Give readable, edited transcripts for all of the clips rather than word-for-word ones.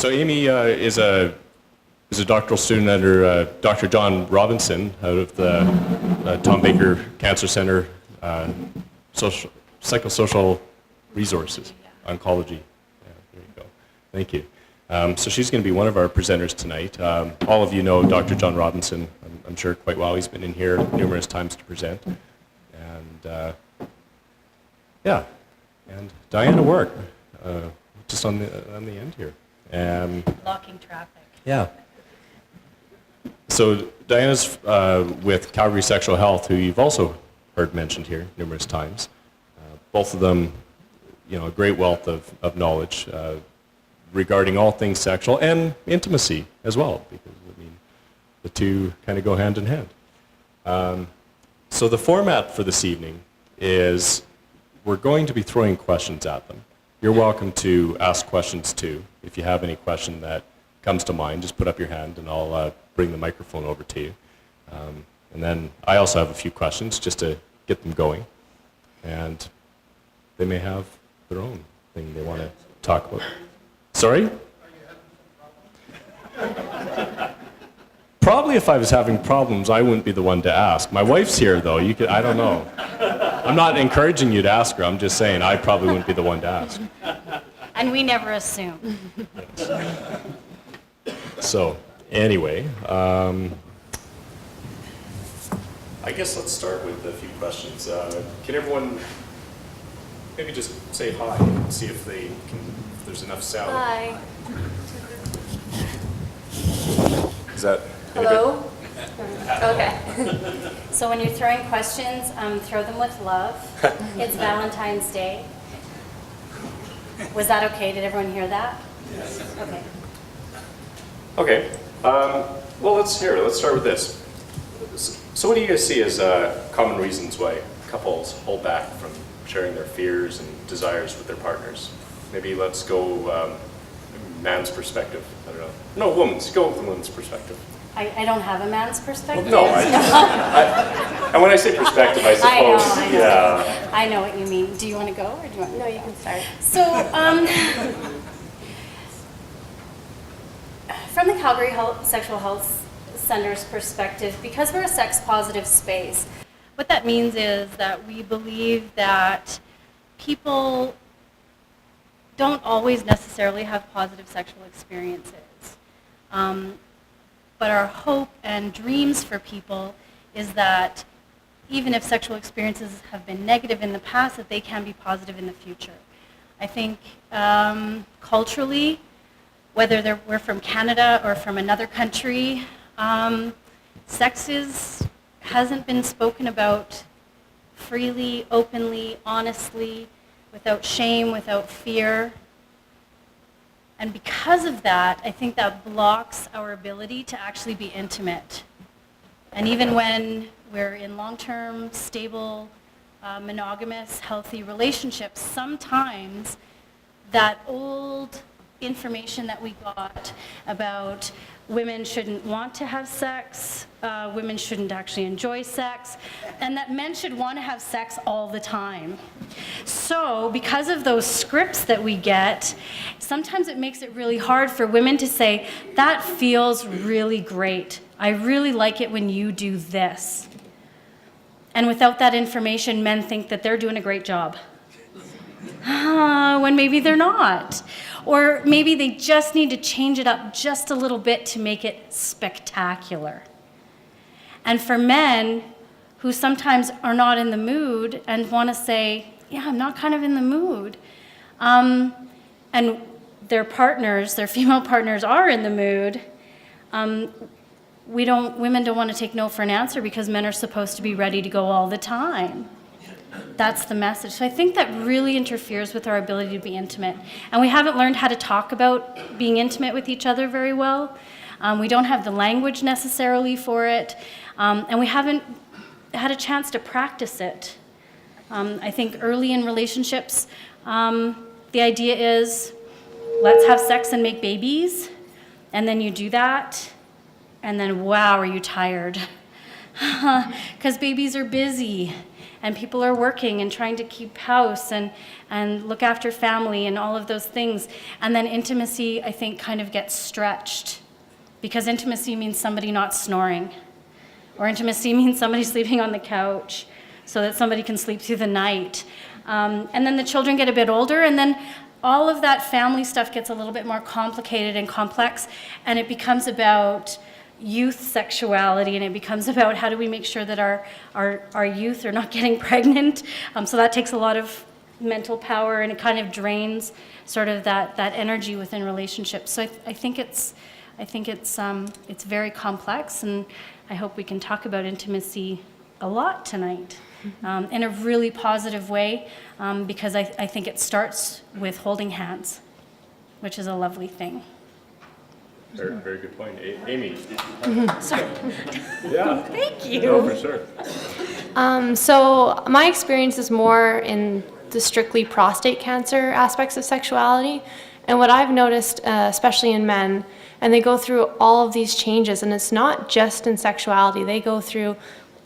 So Amy is a doctoral student under Dr. John Robinson out of the Tom Baker Cancer Center, Psychosocial Resources, Oncology. Yeah, there you go. Thank you. So she's going to be one of our presenters tonight. All of you know Dr. John Robinson, I'm sure quite well. He's been in here numerous times to present. And yeah, and Diana Wark, just on the end here. Blocking traffic. Yeah. So Diana's with Calgary Sexual Health, who you've also heard mentioned here numerous times. Both of them, you know, a great wealth of knowledge regarding all things sexual and intimacy as well, because I mean, the two kind of go hand in hand. So the format for this evening is we're going to be throwing questions at them. You're welcome to ask questions too. If you have any question that comes to mind, just put up your hand and I'll bring the microphone over to you. And then I also have a few questions just to get them going. And they may have their own thing they want to talk about. Sorry? Probably if I was having problems, I wouldn't be the one to ask. My wife's here though, I don't know. I'm not encouraging you to ask her, I'm just saying I probably wouldn't be the one to ask. And we never assume. So, anyway, I guess let's start with a few questions. Can everyone maybe just say hi and see if there's enough sound? Hi. Is that Hello? Okay. So when you're throwing questions, throw them with love. It's Valentine's Day. Was that okay? Did everyone hear that? Yes. Okay. Okay. Well, let's start with this. So what do you guys see as common reasons why couples hold back from sharing their fears and desires with their partners? Maybe let's go man's perspective. I don't know. No, woman's. Go with the woman's perspective. I don't have a man's perspective. Well, no. And when I say perspective, I suppose. I know. Yeah. I know what you mean. Do you want to go or do you want? No, you can start. So, from the Calgary Sexual Health Center's perspective, because we're a sex-positive space, what that means is that we believe that people don't always necessarily have positive sexual experiences. But our hope and dreams for people is that even if sexual experiences have been negative in the past, that they can be positive in the future. I think culturally, whether we're from Canada or from another country, sex hasn't been spoken about freely, openly, honestly, without shame, without fear. And because of that, I think that blocks our ability to actually be intimate. And even when we're in long-term, stable, monogamous, healthy relationships, sometimes that old information that we got about women shouldn't want to have sex, women shouldn't actually enjoy sex, and that men should want to have sex all the time. So because of those scripts that we get, sometimes it makes it really hard for women to say, that feels really great. I really like it when you do this. And without that information, men think that they're doing a great job. When maybe they're not. Or maybe they just need to change it up just a little bit to make it spectacular. And for men who sometimes are not in the mood and want to say, yeah, I'm not kind of in the mood, and their partners, their female partners are in the mood, women don't want to take no for an answer because men are supposed to be ready to go all the time. That's the message. So I think that really interferes with our ability to be intimate. And we haven't learned how to talk about being intimate with each other very well. We don't have the language necessarily for it. And we haven't had a chance to practice it. I think early in relationships, the idea is, let's have sex and make babies. And then you do that. And then, wow, are you tired? Because babies are busy. and people are working and trying to keep house and look after family and all of those things. And then intimacy, I think, kind of gets stretched, because intimacy means somebody not snoring, or intimacy means somebody sleeping on the couch so that somebody can sleep through the night. And then the children get a bit older, and then all of that family stuff gets a little bit more complicated and complex, and it becomes about youth sexuality, and it becomes about how do we make sure that our youth are not getting pregnant. So that takes a lot of mental power, and it kind of drains sort of that energy within relationships. So I think it's very complex, and I hope we can talk about intimacy a lot tonight. In a really positive way, because I think it starts with holding hands, which is a lovely thing. Very, very good point. Amy? Sorry. Yeah. Thank you. No, for sure. So my experience is more in the strictly prostate cancer aspects of sexuality. And what I've noticed, especially in men, and they go through all of these changes, and it's not just in sexuality. They go through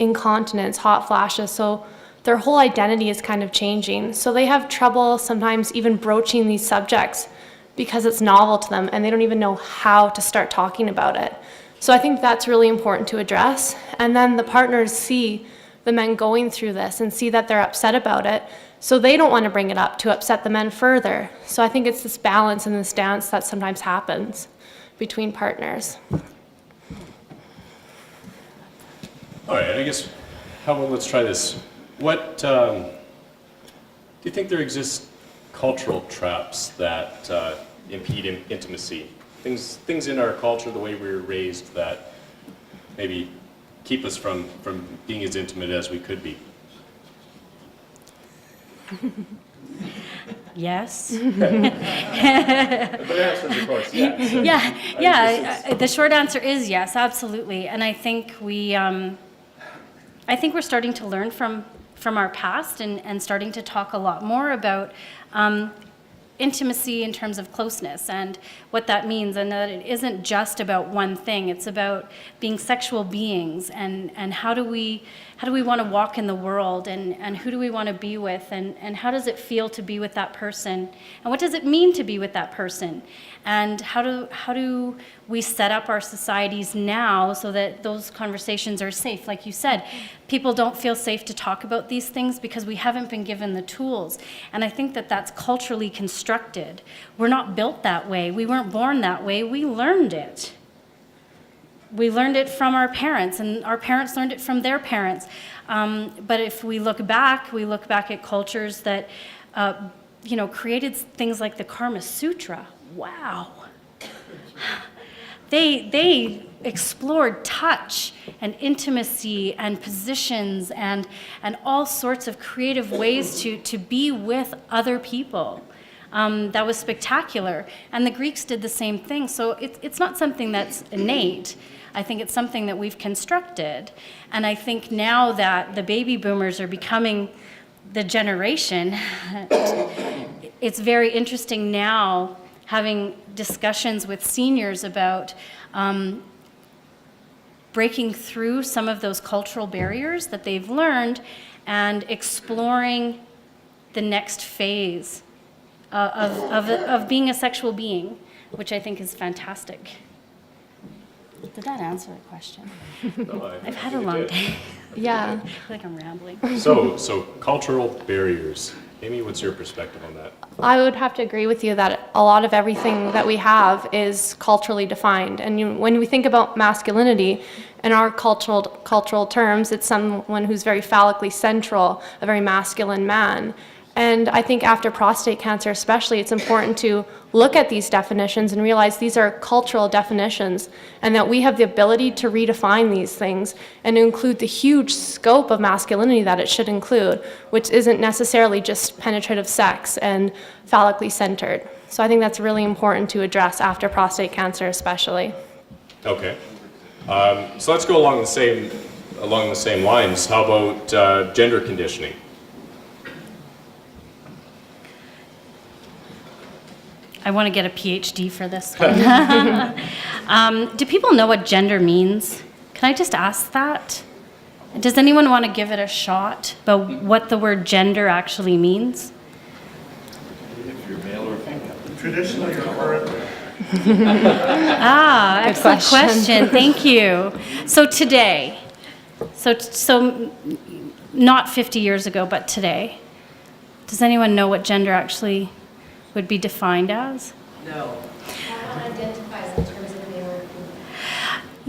incontinence, hot flashes, so their whole identity is kind of changing. So they have trouble sometimes even broaching these subjects because it's novel to them and they don't even know how to start talking about it. So I think that's really important to address. And then the partners see the men going through this and see that they're upset about it, so they don't want to bring it up to upset the men further. So I think it's this balance and this dance that sometimes happens between partners. All right, and I guess, how about let's try this. What, do you think there exist cultural traps that impede intimacy? Things in our culture, the way we were raised, that maybe keep us from being as intimate as we could be? Yes. But answers, of course, yes. Yeah. The short answer is yes, absolutely. And I think we're starting to learn from our past and starting to talk a lot more about intimacy in terms of closeness and what that means, and that it isn't just about one thing. It's about being sexual beings, and how do we want to walk in the world, and who do we want to be with, and how does it feel to be with that person, and what does it mean to be with that person, and how do we set up our societies now so that those conversations are safe. Like you said, people don't feel safe to talk about these things because we haven't been given the tools, and I think that that's culturally constructed. We're not built that way. We weren't born that way. We learned it. We learned it from our parents, and our parents learned it from their parents. But if we look back at cultures that, created things like the Kama Sutra. Wow. They explored touch and intimacy and positions and all sorts of creative ways to be with other people. That was spectacular. And the Greeks did the same thing. So it's not something that's innate. I think it's something that we've constructed. And I think now that the baby boomers are becoming the generation, it's very interesting now having discussions with seniors about breaking through some of those cultural barriers that they've learned and exploring the next phase of being a sexual being, which I think is fantastic. Did that answer the question? No, I've had a long day. Yeah. I feel like I'm rambling. So cultural barriers. Amy, what's your perspective on that? I would have to agree with you that a lot of everything that we have is culturally defined. And when we think about masculinity, in our cultural terms, it's someone who's very phallically central, a very masculine man. And I think after prostate cancer especially, it's important to look at these definitions and realize these are cultural definitions, and that we have the ability to redefine these things and to include the huge scope of masculinity that it should include, which isn't necessarily just penetrative sex and phallically centered. So I think that's really important to address after prostate cancer especially. Okay. So let's go along the same lines. How about gender conditioning? I want to get a PhD for this one. Do people know what gender means? Can I just ask that? Does anyone want to give it a shot about what the word gender actually means? If you're male or female. Traditionally or currently? Excellent question. Thank you. So today, so not 50 years ago, but today, does anyone know what gender actually would be defined as? No.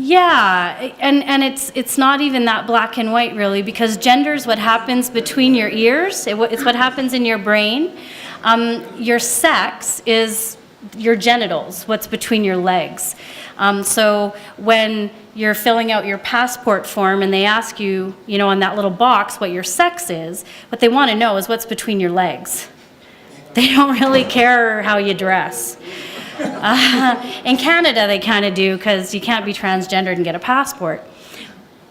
Yeah, and it's not even that black and white really, because gender is what happens between your ears. It's what happens in your brain. Your sex is your genitals, what's between your legs. So when you're filling out your passport form and they ask you, on that little box what your sex is, what they want to know is what's between your legs. They don't really care how you dress. In Canada, they kind of do, because you can't be transgendered and get a passport.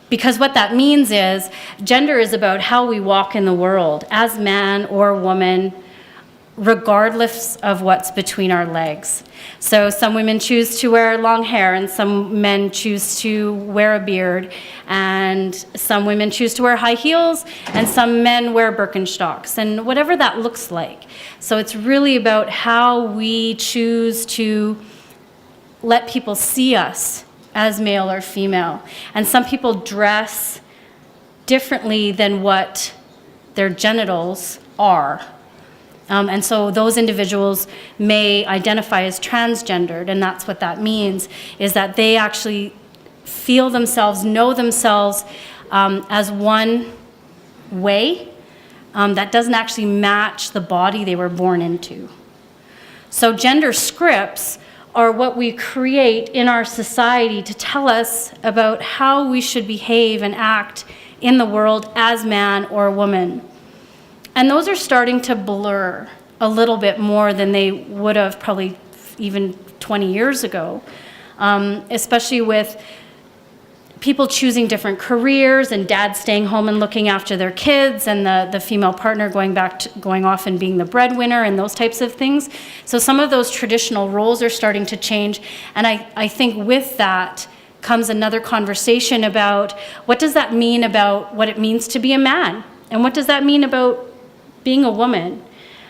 Because what that means is gender is about how we walk in the world as man or woman, regardless of what's between our legs. So some women choose to wear long hair, and some men choose to wear a beard, and some women choose to wear high heels, and some men wear Birkenstocks, and whatever that looks like. So it's really about how we choose to let people see us as male or female. And some people dress differently than what their genitals are. And so those individuals may identify as transgendered, and that's what that means, is that they actually feel themselves, know themselves as one way that doesn't actually match the body they were born into. So gender scripts are what we create in our society to tell us about how we should behave and act in the world as man or woman. And those are starting to blur a little bit more than they would have probably even 20 years ago, especially with people choosing different careers and dads staying home and looking after their kids, and the female partner going off and being the breadwinner and those types of things. So some of those traditional roles are starting to change, and I think with that comes another conversation about what does that mean about what it means to be a man, and what does that mean about being a woman.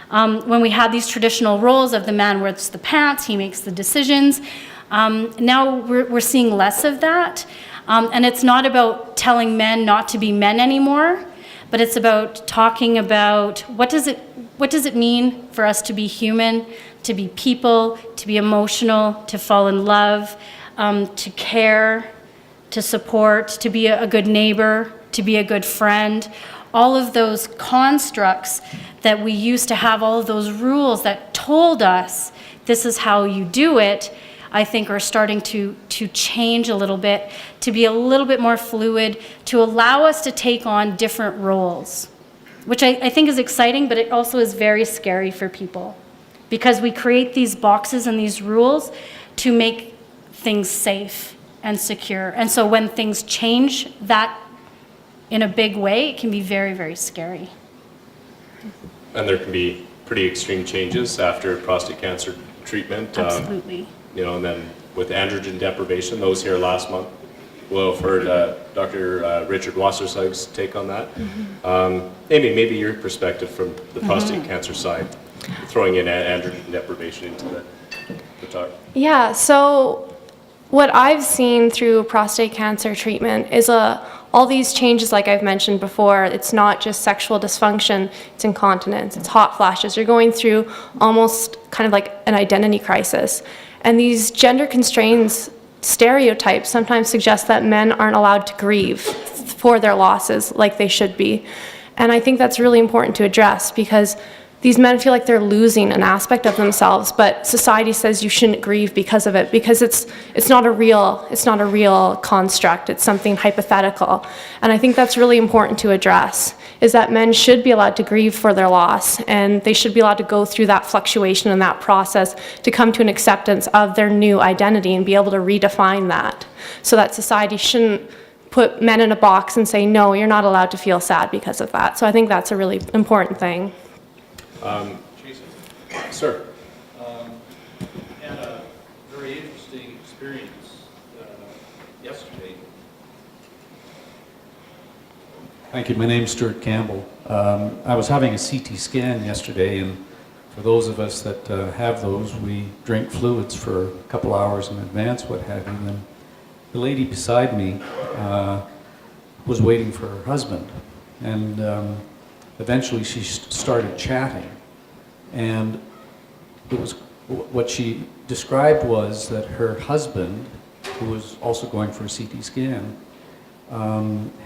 When we had these traditional roles of the man wears the pants, he makes the decisions, now we're seeing less of that. And it's not about telling men not to be men anymore, but it's about talking about what does it mean for us to be human, to be people, to be emotional, to fall in love, to care, to support, to be a good neighbor, to be a good friend. All of those constructs that we used to have, all of those rules that told us this is how you do it, I think are starting to change a little bit, to be a little bit more fluid, to allow us to take on different roles, which I think is exciting, but it also is very scary for people, because we create these boxes and these rules to make things safe and secure. And so when things change that in a big way, it can be very, very scary. And there can be pretty extreme changes after prostate cancer treatment. Absolutely. And then with androgen deprivation, those here last month will have heard Dr. Richard Wasserseig's take on that. Mm-hmm. Amy, maybe your perspective from the prostate cancer side, throwing in androgen deprivation into the talk. Yeah, so what I've seen through prostate cancer treatment is all these changes, like I've mentioned before. It's not just sexual dysfunction, it's incontinence, it's hot flashes. You're going through almost kind of like an identity crisis. And these gender constraints stereotypes sometimes suggest that men aren't allowed to grieve for their losses like they should be. And I think that's really important to address, because these men feel like they're losing an aspect of themselves, but society says you shouldn't grieve because of it, because it's not a real construct. It's something hypothetical. And I think that's really important to address, is that men should be allowed to grieve for their loss, and they should be allowed to go through that fluctuation and that process to come to an acceptance of their new identity and be able to redefine that, so that society shouldn't put men in a box and say, no, you're not allowed to feel sad because of that. So I think that's a really important thing. Sir. Had a very interesting experience yesterday. Thank you. My name's Stuart Campbell. I was having a CT scan yesterday, and for those of us that have those, we drink fluids for a couple hours in advance, what have you. And the lady beside me was waiting for her husband, and eventually she started chatting. And it was what she described was that her husband, who was also going for a CT scan,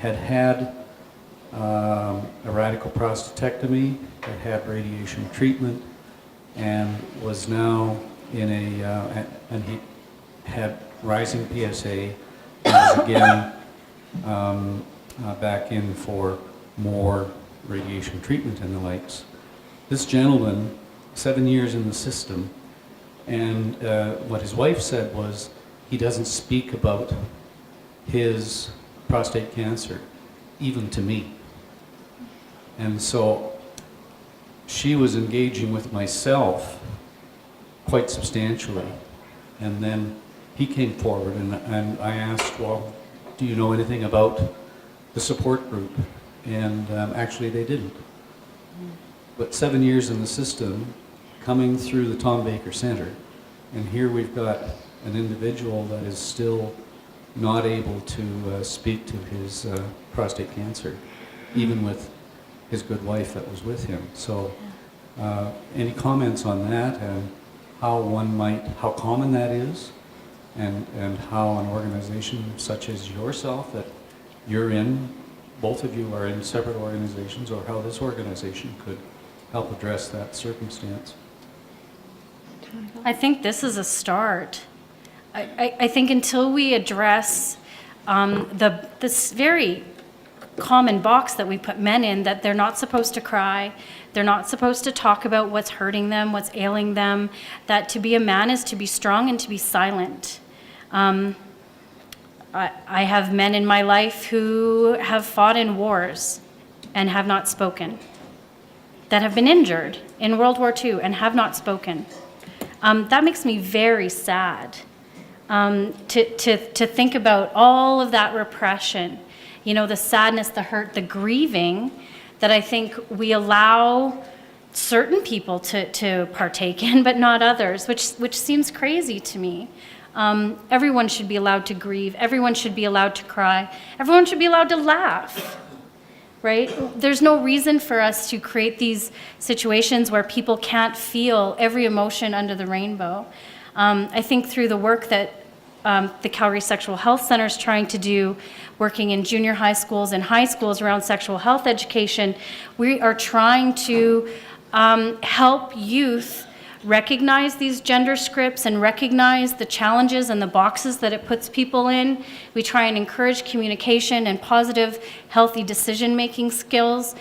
had a radical prostatectomy, had radiation treatment, and was now in and he had rising PSA, and was again back in for more radiation treatment and the likes. This gentleman, 7 years in the system, and what his wife said was he doesn't speak about his prostate cancer, even to me. And so she was engaging with myself quite substantially. And then he came forward, and I asked, well, do you know anything about the support group? And actually they didn't. But 7 years in the system, coming through the Tom Baker Center, and here we've got an individual that is still not able to speak to his prostate cancer, even with his good wife that was with him. So any comments on that, and how common that is, and how an organization such as yourself that you're in, both of you are in separate organizations, or how this organization could help address that circumstance? I think this is a start. I think until we address this very common box that we put men in, that they're not supposed to cry, they're not supposed to talk about what's hurting them, what's ailing them, that to be a man is to be strong and to be silent. I have men in my life who have fought in wars and have not spoken, that have been injured in World War II and have not spoken. That makes me very sad, to think about all of that repression, you know, the sadness, the hurt, the grieving that I think we allow certain people to partake in, but not others, which seems crazy to me. Everyone should be allowed to grieve. Everyone should be allowed to cry. Everyone should be allowed to laugh, right? There's no reason for us to create these situations where people can't feel every emotion under the rainbow. I think through the work that the Calgary Sexual Health Center is trying to do, working in junior high schools and high schools around sexual health education, we are trying to help youth recognize these gender scripts and recognize the challenges and the boxes that it puts people in. We try and encourage communication and positive, healthy decision-making skills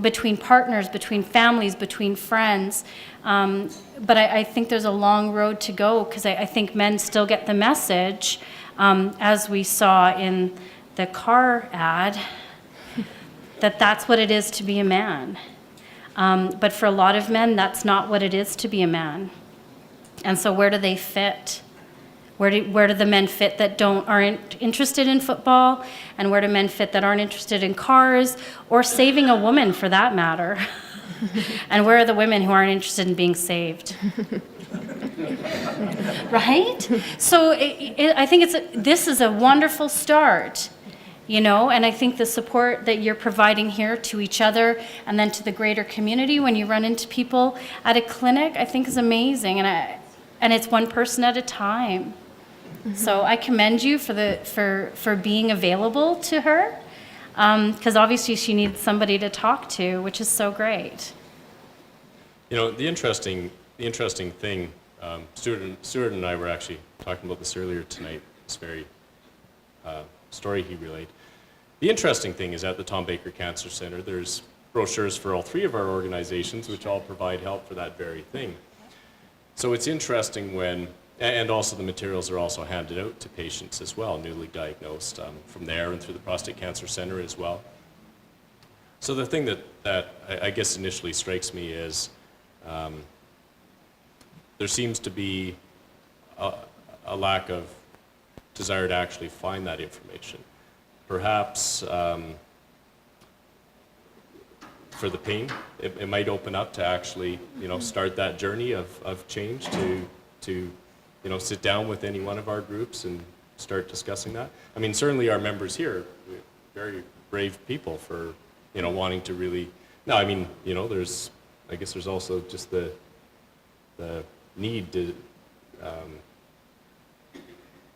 between partners, between families, between friends. But I think there's a long road to go, because I think men still get the message, as we saw in the car ad, that that's what it is to be a man. But for a lot of men, that's not what it is to be a man. And so where do they fit? Where do the men fit that aren't interested in football? And where do men fit that aren't interested in cars or saving a woman, for that matter? And where are the women who aren't interested in being saved? Right? So I think this is a wonderful start. You know, and I think the support that you're providing here to each other and then to the greater community when you run into people at a clinic, I think is amazing. And it's one person at a time. Mm-hmm. So I commend you for being available to her, because obviously she needs somebody to talk to, which is so great. You know, the interesting thing, Stuart and I were actually talking about this earlier tonight, this very story he relayed. The interesting thing is, at the Tom Baker Cancer Center, there's brochures for all three of our organizations, which all provide help for that very thing. So it's interesting when, and also the materials are also handed out to patients as well, newly diagnosed, from there and through the Prostate Cancer Center as well. So the thing that I guess initially strikes me is there seems to be a lack of desire to actually find that information. Perhaps for the pain, it might open up to actually, start that journey of change to sit down with any one of our groups and start discussing that. I mean, certainly our members here, we're very brave people for, wanting to really, no, I mean, I guess there's also just the need to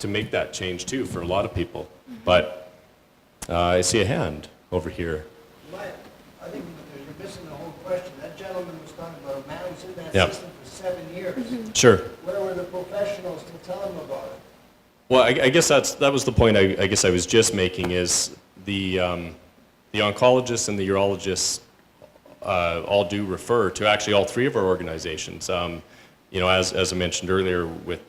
make that change too for a lot of people. But I see a hand over here. I think you're missing the whole question. That gentleman was talking about a man who's in that Yeah. system for 7 years. Sure. Where were the professionals to tell him about it? Well, I guess that was the point I guess I was just making is the oncologists and the urologists all do refer to actually all three of our organizations. As I mentioned earlier with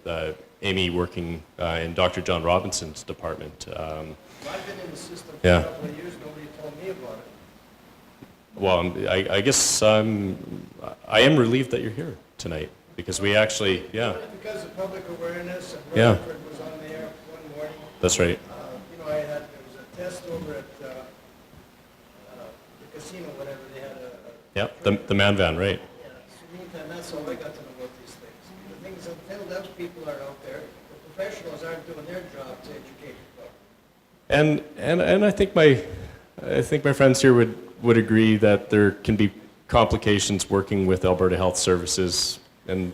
Amy working in Dr. John Robinson's department. I've been in the system for Yeah. a couple of years. Nobody told me about it. Well, I guess I am relieved that you're here tonight because we actually, yeah, Because of public awareness, and Yeah. Rutherford was on the air one morning. that's right. There was a test over at the casino, whatever, they had Yeah, the man van, right? yeah, so meantime, that's all I got to know about these things. The things until those people are out there, the professionals aren't doing their job to educate people. And I think my friends here would agree that there can be complications working with Alberta Health Services and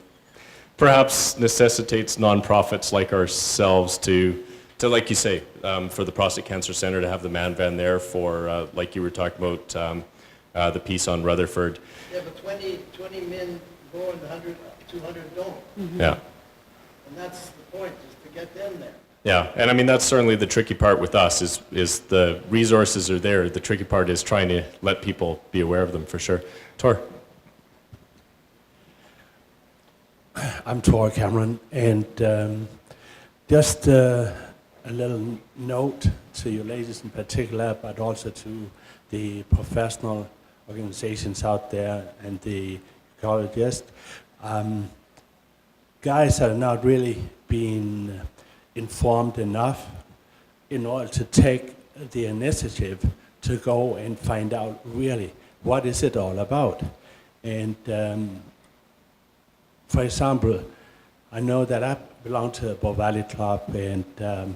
perhaps necessitates nonprofits like ourselves to like you say, for the Prostate Cancer Center to have the man van there for, like you were talking about, the piece on Rutherford. Yeah, but 20 men go and 200 don't. Yeah. And that's the point, is to get them there. Yeah, and I mean, that's certainly the tricky part with us is the resources are there. The tricky part is trying to let people be aware of them for sure. Tor. I'm Tor Cameron, and just a little note to you ladies in particular, but also to the professional organizations out there and the ecologists. Guys are not really being informed enough in order to take the initiative to go and find out really what is it all about. And for example, I know that I belong to the Bow Valley Club, and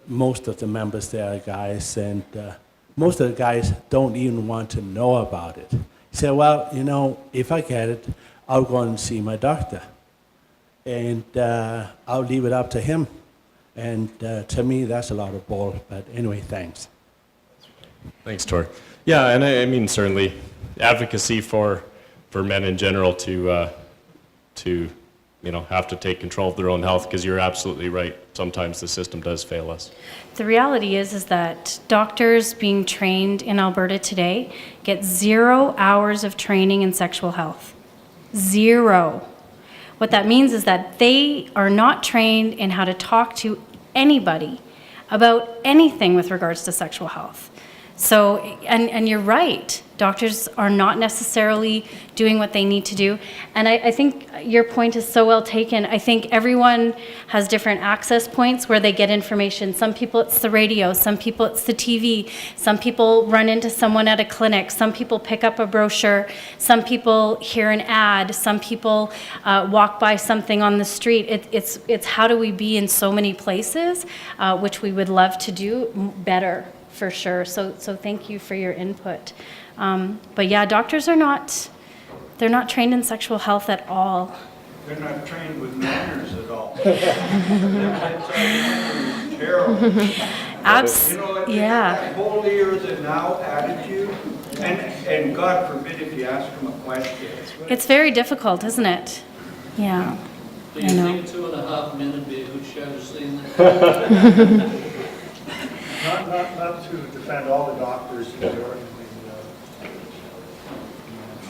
most of the members there are guys, and most of the guys don't even want to know about it. Say, well, if I get it, I'll go and see my doctor, and I'll leave it up to him. And to me, that's a lot of bull. But anyway, thanks. Thanks, Tor. Yeah, and I mean, certainly advocacy for men in general to have to take control of their own health, because you're absolutely right. Sometimes the system does fail us. The reality is that doctors being trained in Alberta today get 0 hours of training in sexual health. 0. What that means is that they are not trained in how to talk to anybody about anything with regards to sexual health. So, and you're right, doctors are not necessarily doing what they need to do. And I think your point is so well taken. I think everyone has different access points where they get information. Some people it's the radio, some people it's the TV, some people run into someone at a clinic, some people pick up a brochure, some people hear an ad, some people walk by something on the street. It's how do we be in so many places, which we would love to do better. For sure. So thank you for your input. But yeah, doctors they're not trained in sexual health at all. They're not trained with manners at all. It's terrible. Yeah. That holier than thou attitude, and God forbid if you ask them a question. It's very difficult, isn't it? Yeah. Do you think 2.5 men would be a good show to see in that? Not to defend all the doctors in the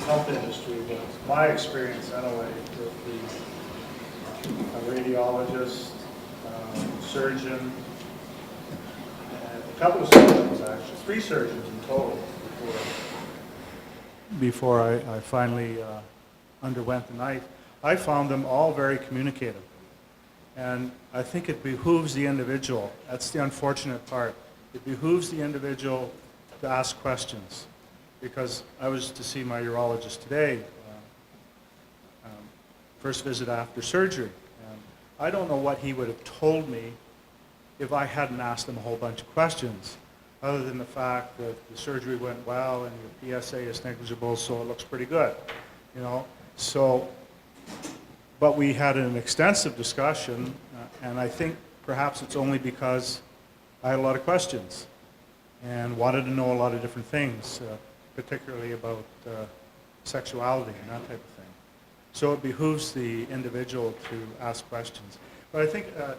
health industry, but my experience anyway with a radiologist, surgeon, and a couple of surgeons actually, 3 surgeons in total before I finally underwent the knife. I found them all very communicative. And I think it behooves the individual, that's the unfortunate part, it behooves the individual to ask questions. because I was to see my urologist today, first visit after surgery. And I don't know what he would have told me if I hadn't asked him a whole bunch of questions, other than the fact that the surgery went well and your PSA is negligible, so it looks pretty good, you know. So, but we had an extensive discussion, and I think perhaps it's only because I had a lot of questions and wanted to know a lot of different things, particularly about sexuality and that type of thing. So it behooves the individual to ask questions. But I think to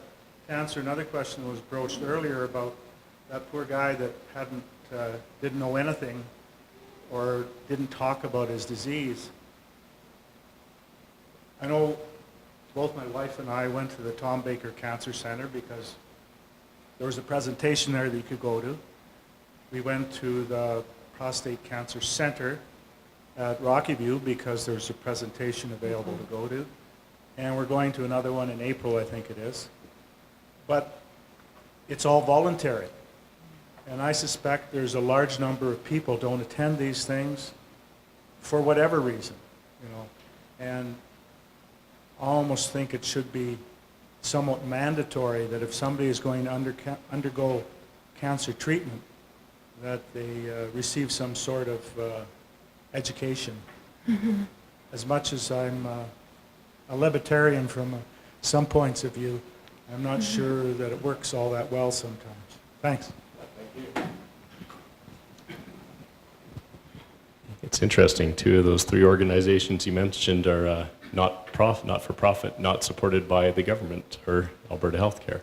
answer another question that was broached earlier about that poor guy that didn't know anything or didn't talk about his disease. I know both my wife and I went to the Tom Baker Cancer Center because there was a presentation there that you could go to. We went to the Prostate Cancer Center at Rocky View because there's a presentation available to go to. And we're going to another one in April, I think it is. But it's all voluntary. And I suspect there's a large number of people don't attend these things for whatever reason, you know. And I almost think it should be somewhat mandatory that if somebody is going to undergo cancer treatment, that they receive some sort of education. Mm-hmm. As much as I'm a libertarian from some points of view, I'm not sure that it works all that well sometimes. Thanks. It's interesting, two of those three organizations you mentioned are not-for-profit, not supported by the government or Alberta Healthcare.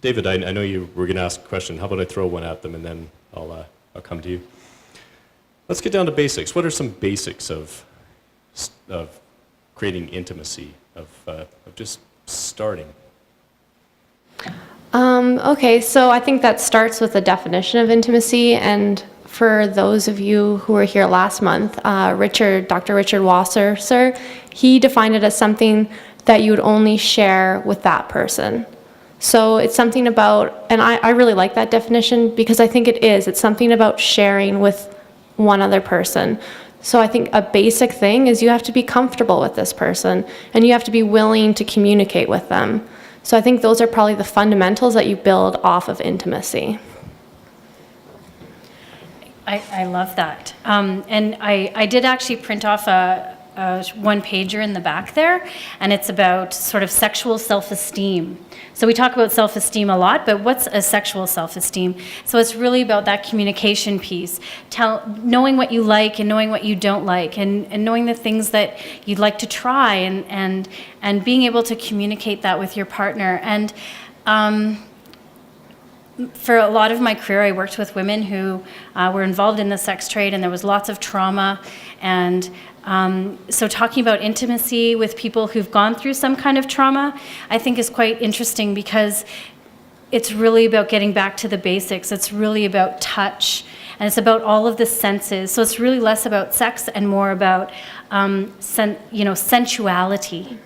David, I know you were going to ask a question. How about I throw one at them and then I'll come to you. Let's get down to basics. What are some basics of creating intimacy, of just starting? Okay, so I think that starts with a definition of intimacy, and for those of you who were here last month, Dr. Richard Wasser, sir, he defined it as something that you would only share with that person. So it's something about, and I really like that definition because I think it's something about sharing with one other person. So I think a basic thing is you have to be comfortable with this person and you have to be willing to communicate with them. So I think those are probably the fundamentals that you build off of intimacy. I love that. And I did actually print off a one-pager in the back there, and it's about sort of sexual self-esteem. So we talk about self-esteem a lot, but what's a sexual self-esteem? So it's really about that communication piece, knowing what you like and knowing what you don't like, and knowing the things that you'd like to try, and being able to communicate that with your partner. And for a lot of my career, I worked with women who were involved in the sex trade, and there was lots of trauma. And so talking about intimacy with people who've gone through some kind of trauma, I think is quite interesting because it's really about getting back to the basics. It's really about touch, and it's about all of the senses. So it's really less about sex and more about sensuality.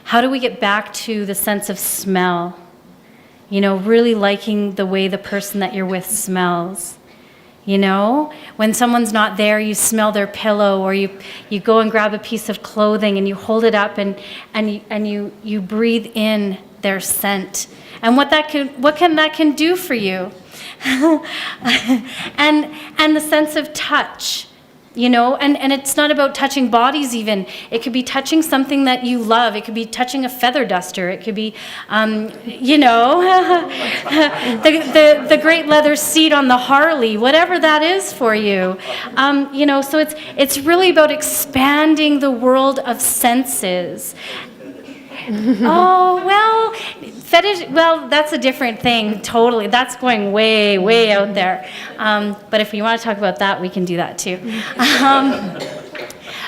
How do we get back to the sense of smell? You know, really liking the way the person that you're with smells. You know, when someone's not there, you smell their pillow, or you go and grab a piece of clothing and you hold it up and you breathe in their scent. And what that can do for you. and the sense of touch. You know, and it's not about touching bodies even. It could be touching something that you love. It could be touching a feather duster. It could be, the great leather seat on the Harley, whatever that is for you. So it's really about expanding the world of senses. Oh, well, fetish, well, that's a different thing, totally. That's going way, way out there. But if you want to talk about that, we can do that too.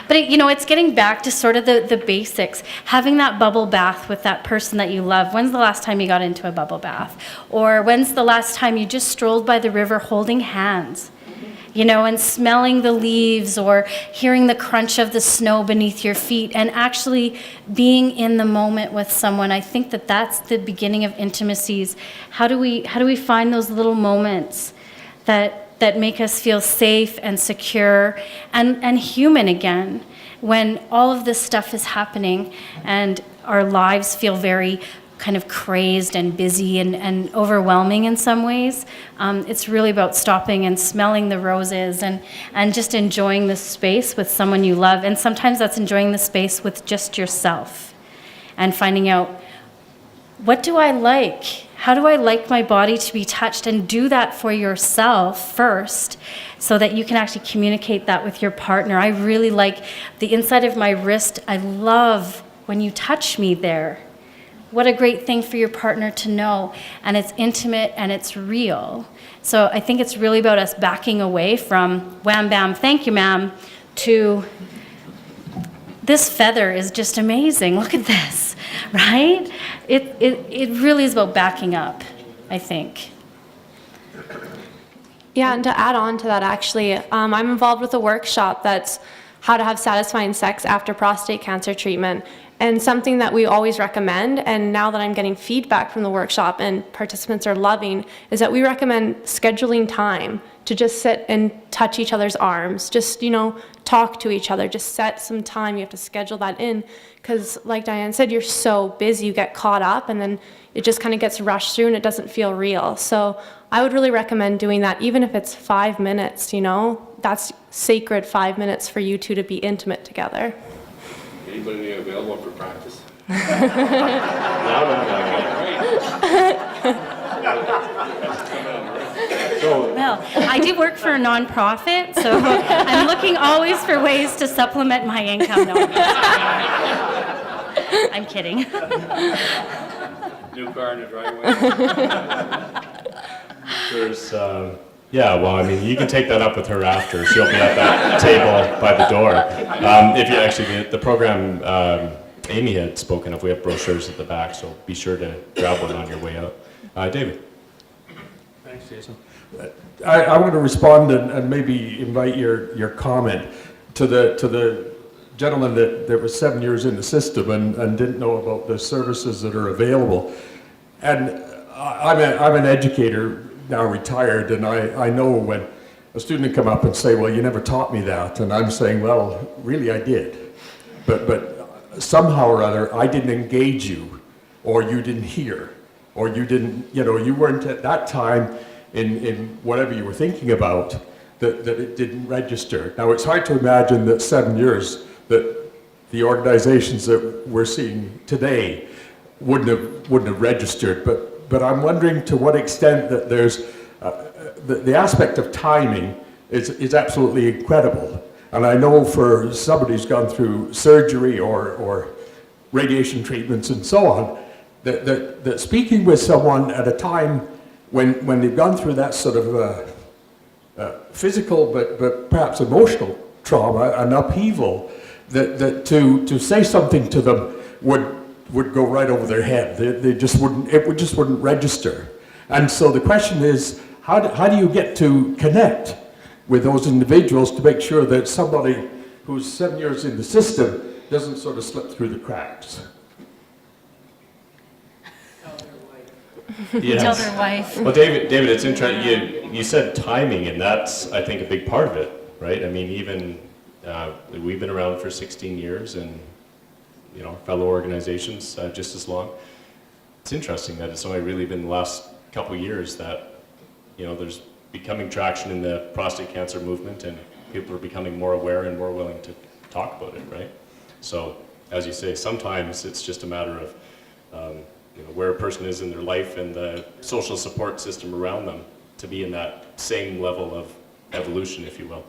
But it's getting back to sort of the basics. Having that bubble bath with that person that you love. When's the last time you got into a bubble bath? Or when's the last time you just strolled by the river holding hands? And smelling the leaves or hearing the crunch of the snow beneath your feet and actually being in the moment with someone. I think that's the beginning of intimacies. How do we find those little moments that that make us feel safe and secure and human again when all of this stuff is happening and our lives feel very kind of crazed and busy and overwhelming in some ways. It's really about stopping and smelling the roses and just enjoying the space with someone you love. And sometimes that's enjoying the space with just yourself and finding out, what do I like? How do I like my body to be touched? And do that for yourself first so that you can actually communicate that with your partner. I really like the inside of my wrist. I love when you touch me there. What a great thing for your partner to know. And it's intimate and it's real. So I think it's really about us backing away from wham bam, thank you ma'am, to this feather is just amazing. Look at this, right? It really is about backing up, I think. Yeah, and to add on to that, actually, I'm involved with a workshop that's how to have satisfying sex after prostate cancer treatment. And something that we always recommend, and now that I'm getting feedback from the workshop and participants are loving, is that we recommend scheduling time to just sit and touch each other's arms, just, talk to each other, just set some time. You have to schedule that in because, like Diane said, you're so busy, you get caught up, and then it just kind of gets rushed through and it doesn't feel real. So I would really recommend doing that, even if it's 5 minutes, that's sacred 5 minutes for you two to be intimate together. Anybody available for practice? No. Well, I do work for a nonprofit, so I'm looking always for ways to supplement my income. No, I'm kidding. New car in the driveway. There's, you can take that up with her after. She'll be at that table by the door. If you actually, the program Amy had spoken of, we have brochures at the back, so be sure to grab one on your way out. David. Thanks, Jason. I want to respond and maybe invite your comment to the gentleman that was 7 years in the system and didn't know about the services that are available. And I'm an educator, now retired, and I know when a student would come up and say, well, you never taught me that, and I'm saying, well, really I did, but somehow or other I didn't engage you, or you didn't hear, or you didn't, you weren't at that time in whatever you were thinking about, that it didn't register. Now it's hard to imagine that 7 years that the organizations that we're seeing today wouldn't have registered, but I'm wondering to what extent that there's the aspect of timing is absolutely incredible. And I know for somebody who's gone through surgery or radiation treatments and so on, that speaking with someone at a time when they've gone through that sort of physical but perhaps emotional trauma and upheaval, that to say something to them would go right over their head. They just wouldn't, it just wouldn't register. And so the question is, how do you get to connect with those individuals to make sure that somebody who's 7 years in the system doesn't sort of slip through the cracks? Yes. Tell their wife. Well, David, it's interesting. You said timing, and that's, I think, a big part of it, right? I mean, even we've been around for 16 years, and fellow organizations just as long. It's interesting that it's only really been the last couple of years that there's becoming traction in the prostate cancer movement, and people are becoming more aware and more willing to talk about it, right? So, as you say, sometimes it's just a matter of where a person is in their life and the social support system around them to be in that same level of evolution, if you will.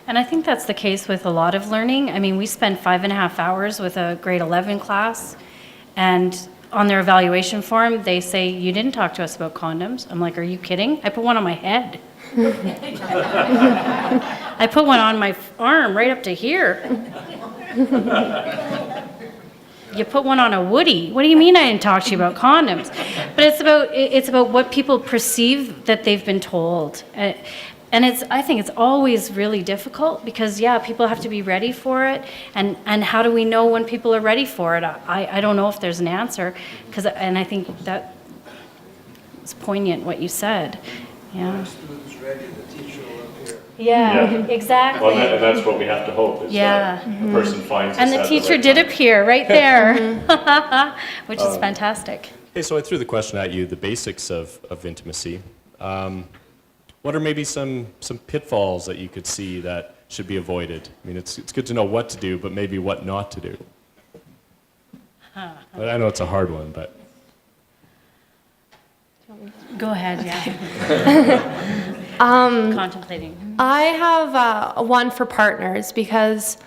And I think that's the case with a lot of learning. I mean, we spend 5.5 hours with a grade 11 class, and on their evaluation form, they say, you didn't talk to us about condoms. I'm like, are you kidding? I put one on my head. I put one on my arm right up to here. You put one on a Woody. What do you mean I didn't talk to you about condoms? But it's about what people perceive that they've been told. And I think it's always really difficult because, people have to be ready for it. And how do we know when people are ready for it? I don't know if there's an answer. And I think that was poignant what you said. Yeah. Students ready, the teacher will appear. Yeah, Yeah. exactly. Well, and that's what we have to hope, is Yeah. that the person finds us And the at teacher right did time. appear right there, which is fantastic. Okay, so I threw the question at you, the basics of intimacy. What are maybe some pitfalls that you could see that should be avoided? I mean, it's good to know what to do, but maybe what not to do. But I know it's a hard one, but Go ahead, yeah. Contemplating. I have one for partners because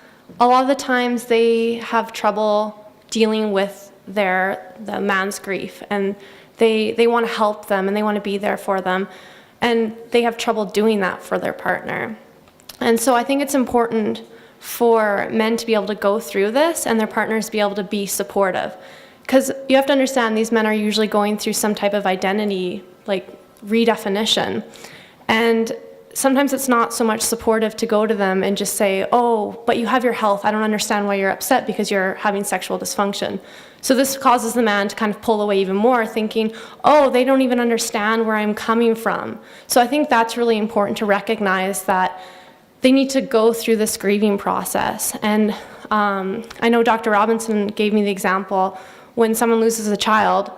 a lot of the times they have trouble dealing with the man's grief, and they want to help them and they want to be there for them, and they have trouble doing that for their partner. And so I think it's important for men to be able to go through this and their partners be able to be supportive. Because you have to understand, these men are usually going through some type of identity, like redefinition. And sometimes it's not so much supportive to go to them and just say, oh, but you have your health. I don't understand why you're upset because you're having sexual dysfunction. So this causes the man to kind of pull away even more, thinking, oh, they don't even understand where I'm coming from. So I think that's really important to recognize that they need to go through this grieving process. And I know Dr. Robinson gave me the example when someone loses a child,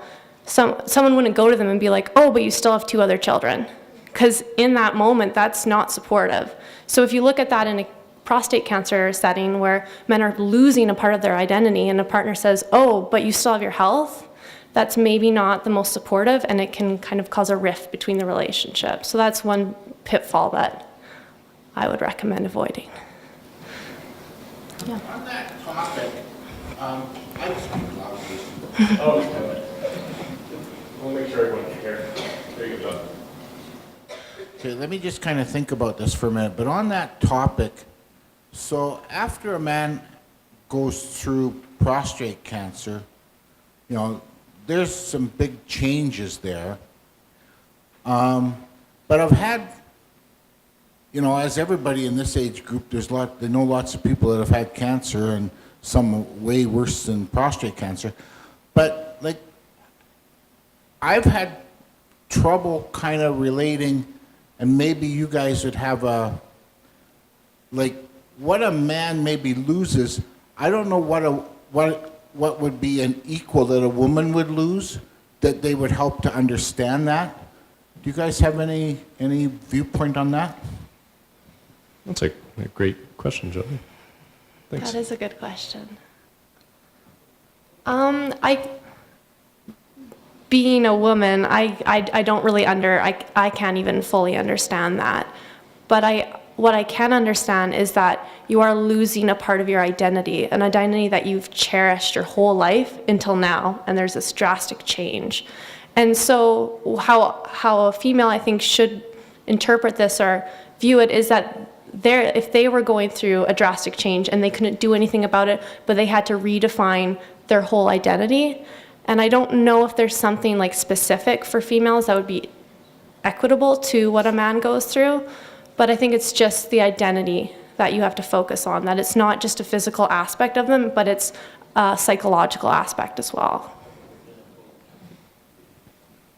someone wouldn't go to them and be like, oh, but you still have 2 other children. Because in that moment, that's not supportive. So if you look at that in a prostate cancer setting where men are losing a part of their identity and a partner says, oh, but you still have your health, that's maybe not the most supportive, and it can kind of cause a rift between the relationship. So that's one pitfall that I would recommend avoiding. Yeah. On that topic, I just speak loudly. oh, okay. We'll make sure everyone can hear. There you go, John. Okay, let me just kind of think about this for a minute. But on that topic, so after a man goes through prostate cancer, you know, there's some big changes there. But I've had, you know, as everybody in this age group, they know lots of people that have had cancer, and some way worse than prostate cancer. But like, I've had trouble kind of relating, and maybe you guys would have like what a man maybe loses. I don't know what would be an equal that a woman would lose, that they would help to understand that. Do you guys have any viewpoint on that? That's a great question, Jody. Thanks. That is a good question. Being a woman, I don't really I can't even fully understand that. But what I can understand is that you are losing a part of your identity, an identity that you've cherished your whole life until now, and there's this drastic change. And so how a female, I think, should interpret this or view it is that if they were going through a drastic change and they couldn't do anything about it, but they had to redefine their whole identity. And I don't know if there's something like specific for females that would be equitable to what a man goes through, but I think it's just the identity that you have to focus on, that it's not just a physical aspect of them, but it's a psychological aspect as well.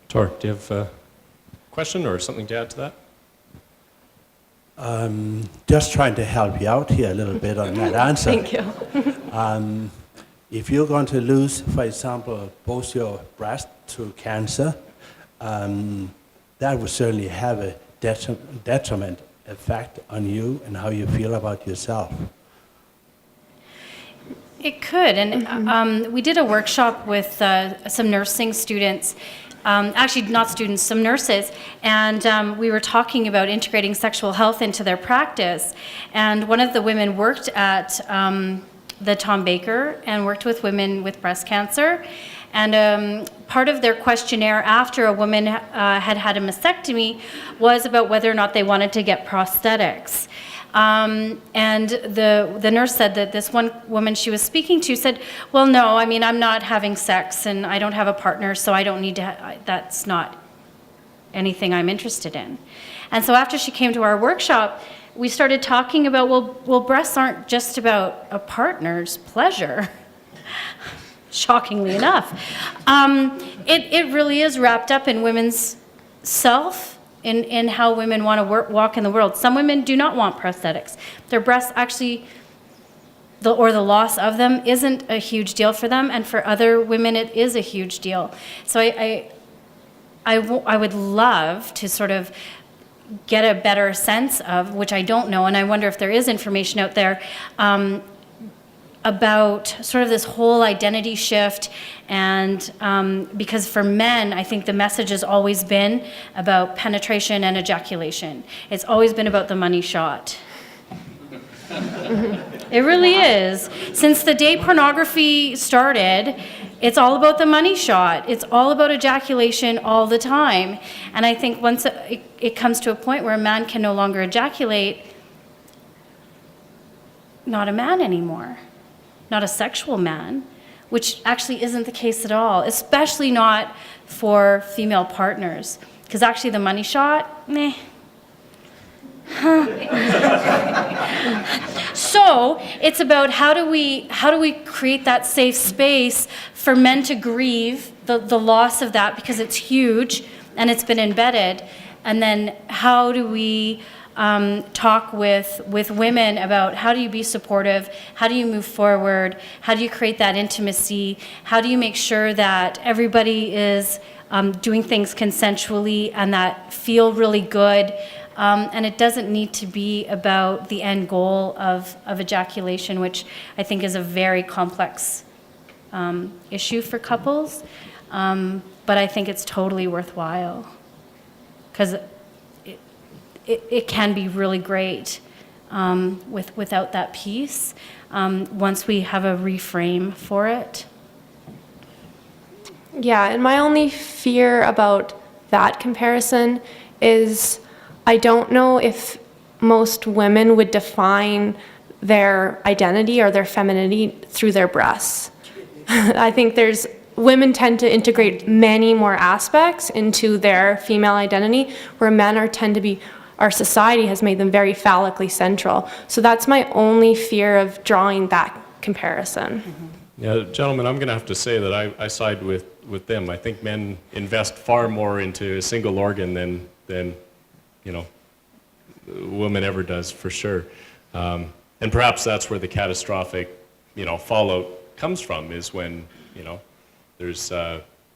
Tor, do you have a question or something to add to that? Just trying to help you out here a little bit on that answer. Thank you. If you're going to lose, for example, both your breast to cancer, that would certainly have a detriment effect on you and how you feel about yourself. It could, and we did a workshop with some nursing students, actually not students, some nurses, and we were talking about integrating sexual health into their practice. And one of the women worked at the Tom Baker and worked with women with breast cancer. And part of their questionnaire after a woman had had a mastectomy was about whether or not they wanted to get prosthetics. And the nurse said that this one woman she was speaking to said, well, no, I mean, I'm not having sex and I don't have a partner, so I don't need to, that's not anything I'm interested in. And so after she came to our workshop, we started talking about, well, breasts aren't just about a partner's pleasure, shockingly enough. It really is wrapped up in women's self in how women want to walk in the world. Some women do not want prosthetics. Their breasts actually, or the loss of them, isn't a huge deal for them, and for other women it is a huge deal. So I would love to sort of get a better sense of, which I don't know, and I wonder if there is information out there, about sort of this whole identity shift. And because for men, I think the message has always been about penetration and ejaculation. It's always been about the money shot. It really is. Since the day pornography started, it's all about the money shot. It's all about ejaculation all the time. And I think once it comes to a point where a man can no longer ejaculate, not a man anymore. Not a sexual man, which actually isn't the case at all, especially not for female partners. Because actually the money shot, meh. So it's about how do we create that safe space for men to grieve the loss of that, because it's huge and it's been embedded. And then how do we talk with women about how do you be supportive, how do you move forward, how do you create that intimacy, how do you make sure that everybody is doing things consensually and that feel really good. And it doesn't need to be about the end goal of ejaculation, which I think is a very complex issue for couples. But I think it's totally worthwhile, because it can be really great without that piece, once we have a reframe for it. Yeah, and my only fear about that comparison is I don't know if most women would define their identity or their femininity through their breasts. I think women tend to integrate many more aspects into their female identity, where men tend to be, our society has made them very phallically central. So that's my only fear of drawing that comparison. Mm-hmm. Yeah, gentlemen, I'm going to have to say that I side with them. I think men invest far more into a single organ than woman ever does, for sure. And perhaps that's where the catastrophic, fallout comes from, is when, there's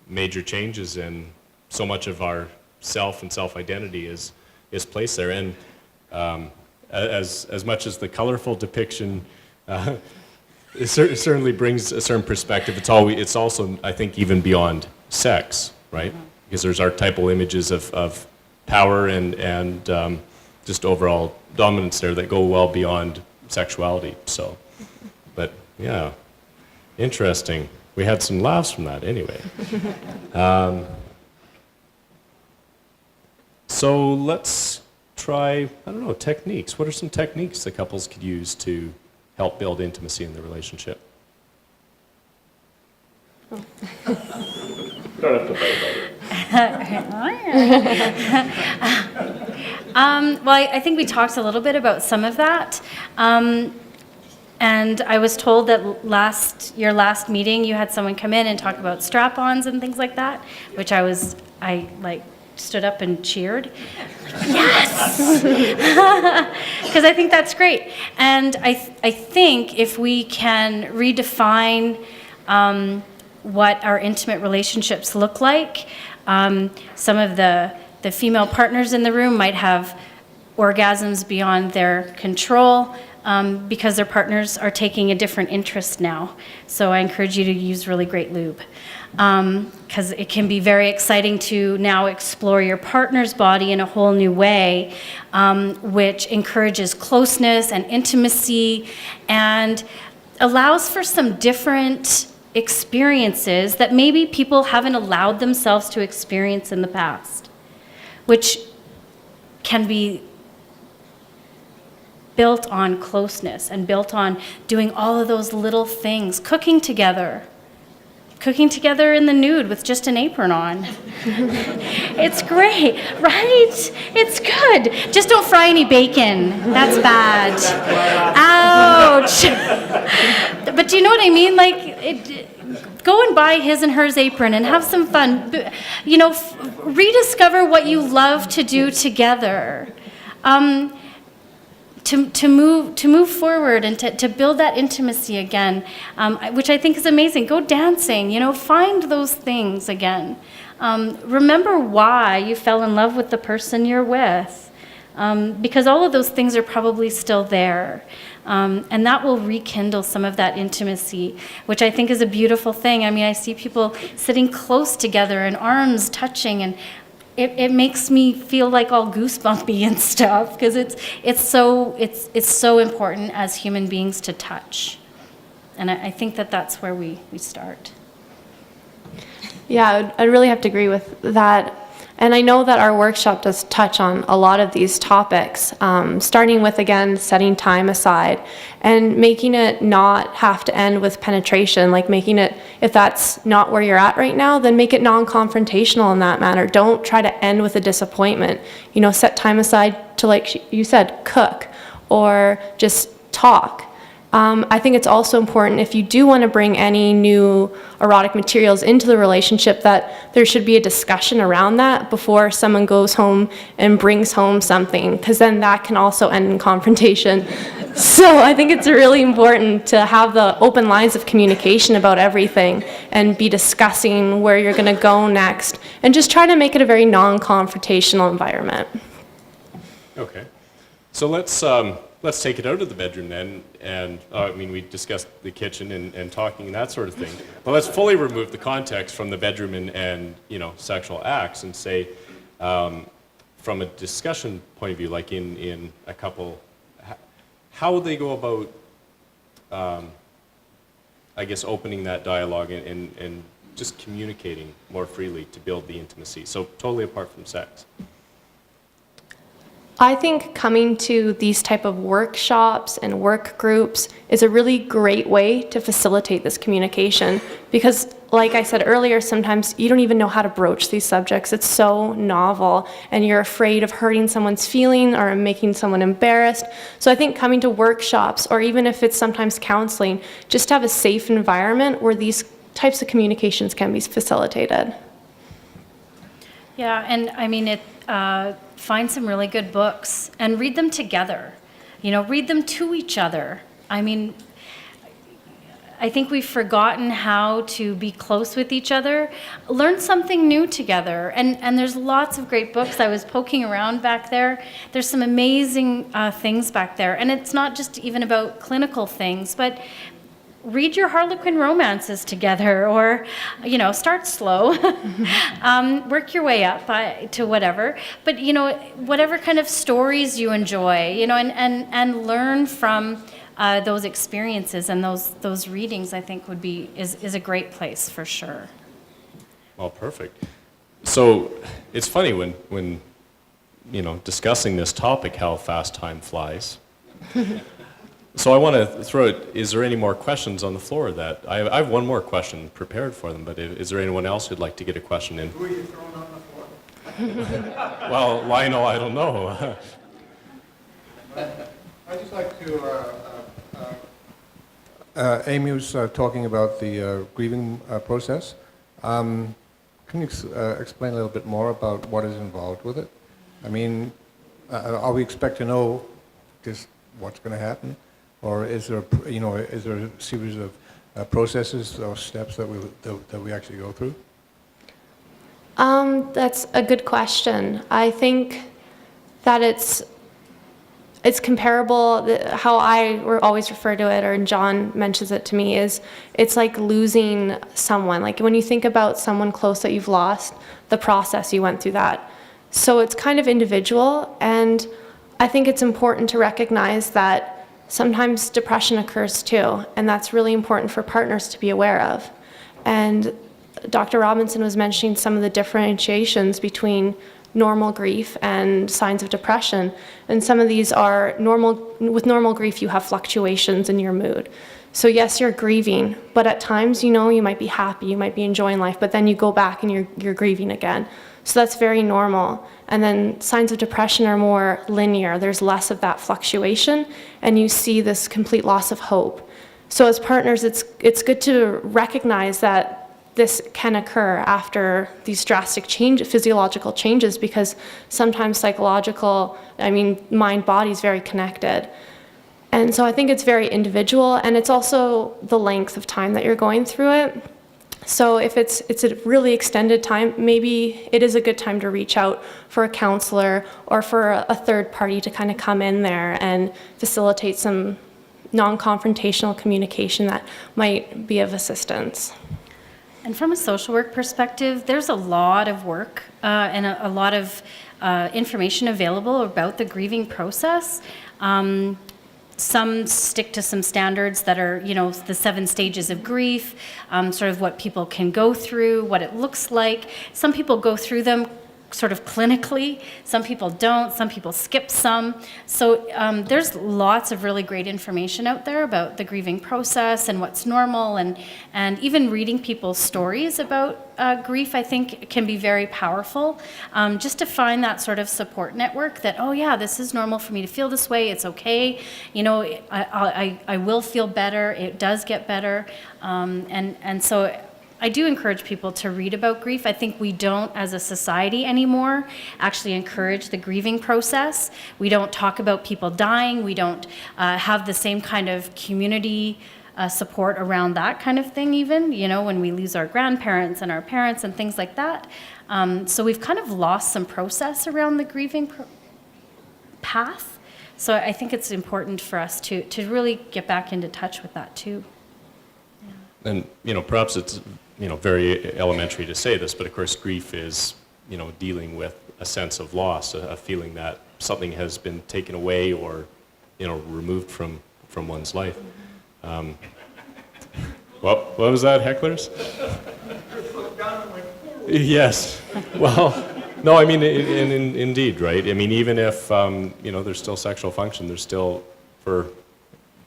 major changes and so much of our self and self-identity is placed there. And as much as the colorful depiction it certainly brings a certain perspective, it's also, I think, even beyond sex, right? Mm-hmm. Because there's archetypal images of power and just overall dominance there that go well beyond sexuality. So, but yeah, interesting. We had some laughs from that anyway. So let's try, techniques. What are some techniques that couples could use to help build intimacy in the relationship? Don't have to fight about it. Well, I think we talked a little bit about some of that. And I was told that your last meeting, you had someone come in and talk about strap-ons and things like that, which I stood up and cheered. Yes! Because I think that's great. And I think if we can redefine what our intimate relationships look like, some of the female partners in the room might have orgasms beyond their control, because their partners are taking a different interest now. So I encourage you to use really great lube, because it can be very exciting to now explore your partner's body in a whole new way, which encourages closeness and intimacy and allows for some different experiences that maybe people haven't allowed themselves to experience in the past, which can be built on closeness and built on doing all of those little things, cooking together in the nude with just an apron on. It's great, right? It's good. Just don't fry any bacon. That's bad. Ouch. But do you know what I mean? Go and buy his and hers apron and have some fun. You know, rediscover what you love to do together. To move forward and to build that intimacy again, which I think is amazing. Go dancing, you know, find those things again. Remember why you fell in love with the person you're with, because all of those things are probably still there. And that will rekindle some of that intimacy, which I think is a beautiful thing. I mean, I see people sitting close together and arms touching, and it makes me feel like all goosebumpy and stuff, because it's so important as human beings to touch. And I think that's where we start. Yeah, I'd really have to agree with that. And I know that our workshop does touch on a lot of these topics, starting with, again, setting time aside and making it not have to end with penetration, like making it, if that's not where you're at right now, then make it non-confrontational in that manner. Don't try to end with a disappointment. You know, set time aside to, like you said, cook or just talk. I think it's also important, if you do want to bring any new erotic materials into the relationship, that there should be a discussion around that before someone goes home and brings home something, because then that can also end in confrontation. So I think it's really important to have the open lines of communication about everything and be discussing where you're going to go next, and just try to make it a very non-confrontational environment. Okay. So let's take it out of the bedroom then, and I mean, we discussed the kitchen and talking and that sort of thing, but let's fully remove the context from the bedroom and you know, sexual acts, and say, from a discussion point of view, like in a couple, how would they go about, I guess, opening that dialogue and just communicating more freely to build the intimacy, so totally apart from sex? I think coming to these type of workshops and work groups is a really great way to facilitate this communication, because like I said earlier, sometimes you don't even know how to broach these subjects. It's so novel and you're afraid of hurting someone's feeling or making someone embarrassed. So I think coming to workshops, or even if it's sometimes counseling, just to have a safe environment where these types of communications can be facilitated. Yeah, and I mean, find some really good books and read them together. You know, read them to each other. I mean, I think we've forgotten how to be close with each other. Learn something new together. And there's lots of great books. I was poking around back there. There's some amazing things back there. And it's not just even about clinical things, but read your Harlequin romances together, or, you know, start slow, work your way up to whatever, but, you know, whatever kind of stories you enjoy, you know, and learn from those experiences, and those readings, I think is a great place for sure. Well, perfect. So it's funny when you know, discussing this topic, how fast time flies. So I want to throw it, is there any more questions on the floor? That I have one more question prepared for them, but is there anyone else who'd like to get a question in? Who are you throwing on the floor? Well, Lionel, I don't know. I'd just like to, Amy was talking about the grieving process. Can you explain a little bit more about what is involved with it? I mean, are we expect to know just what's going to happen? Or is there, you know, is there a series of processes or steps that we actually go through? That's a good question. I think that it's comparable. How I always refer to it, or John mentions it to me, is it's like losing someone. Like when you think about someone close that you've lost, the process you went through that. So it's kind of individual, and I think it's important to recognize that sometimes depression occurs too, and that's really important for partners to be aware of. And Dr. Robinson was mentioning some of the differentiations between normal grief and signs of depression. And some of these are normal. With normal grief, you have fluctuations in your mood. So yes, you're grieving, but at times, you know, you might be happy, you might be enjoying life, but then you go back and you're grieving again. So that's very normal. And then signs of depression are more linear. There's less of that fluctuation, and you see this complete loss of hope. So as partners, it's it's good to recognize that this can occur after these drastic physiological changes, because sometimes mind-body is very connected. And so I think it's very individual, and it's also the length of time that you're going through it. So if it's a really extended time, maybe it is a good time to reach out for a counselor or for a third party to kind of come in there and facilitate some non-confrontational communication that might be of assistance. And from a social work perspective, there's a lot of work and a lot of information available about the grieving process. Some stick to some standards that are, the 7 stages of grief, sort of what people can go through, what it looks like. Some people go through them sort of clinically. Some people don't. Some people skip some. So there's lots of really great information out there about the grieving process and what's normal, and even reading people's stories about grief, I think, can be very powerful. Just to find that sort of support network that, oh yeah, this is normal for me to feel this way. It's okay. I will feel better. It does get better. And so I do encourage people to read about grief. I think we don't, as a society anymore, actually encourage the grieving process. We don't talk about people dying. We don't have the same kind of community support around that kind of thing even, when we lose our grandparents and our parents and things like that. So we've kind of lost some process around the grieving path. So I think it's important for us to really get back into touch with that too. Yeah. And, perhaps it's very elementary to say this, but of course grief is, dealing with a sense of loss, a feeling that something has been taken away or, removed from one's life. What was that, hecklers? Yes. Well, no, indeed, right? Even if, there's still sexual function, there's still, for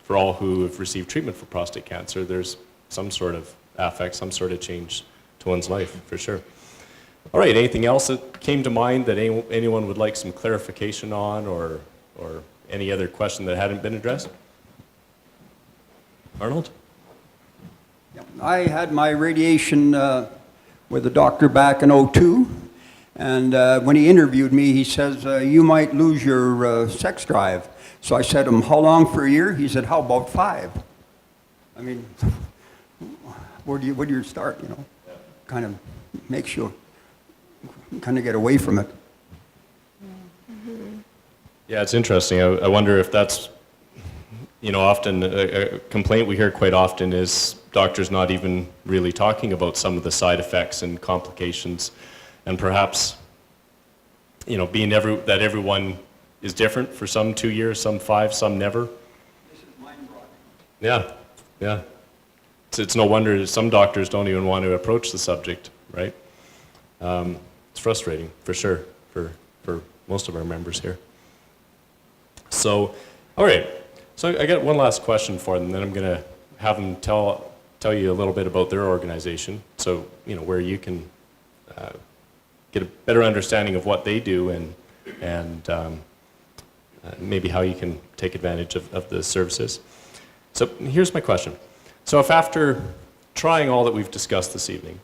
all who have received treatment for prostate cancer, there's some sort of affect, some sort of change to one's life, for sure. All right, anything else that came to mind that anyone would like some clarification on, or any other question that hadn't been addressed? Arnold? I had my radiation with a doctor back in '02, and when he interviewed me, he says, you might lose your sex drive. So I said to him, how long for a year? He said, how about 5? Where do you start, Kind of makes you kind of get away from it. Yeah, it's interesting. I wonder if that's, often a complaint we hear quite often is doctors not even really talking about some of the side effects and complications, and perhaps, being that everyone is different. For some 2 years, some 5, some never. This is mind-boggling. Yeah. It's no wonder some doctors don't even want to approach the subject, right? It's frustrating, for sure, for most of our members here. So, all right. So I got one last question for them, and then I'm going to have them tell you a little bit about their organization, so where you can get a better understanding of what they do and maybe how you can take advantage of the services. So here's my question. So if after trying all that we've discussed this evening,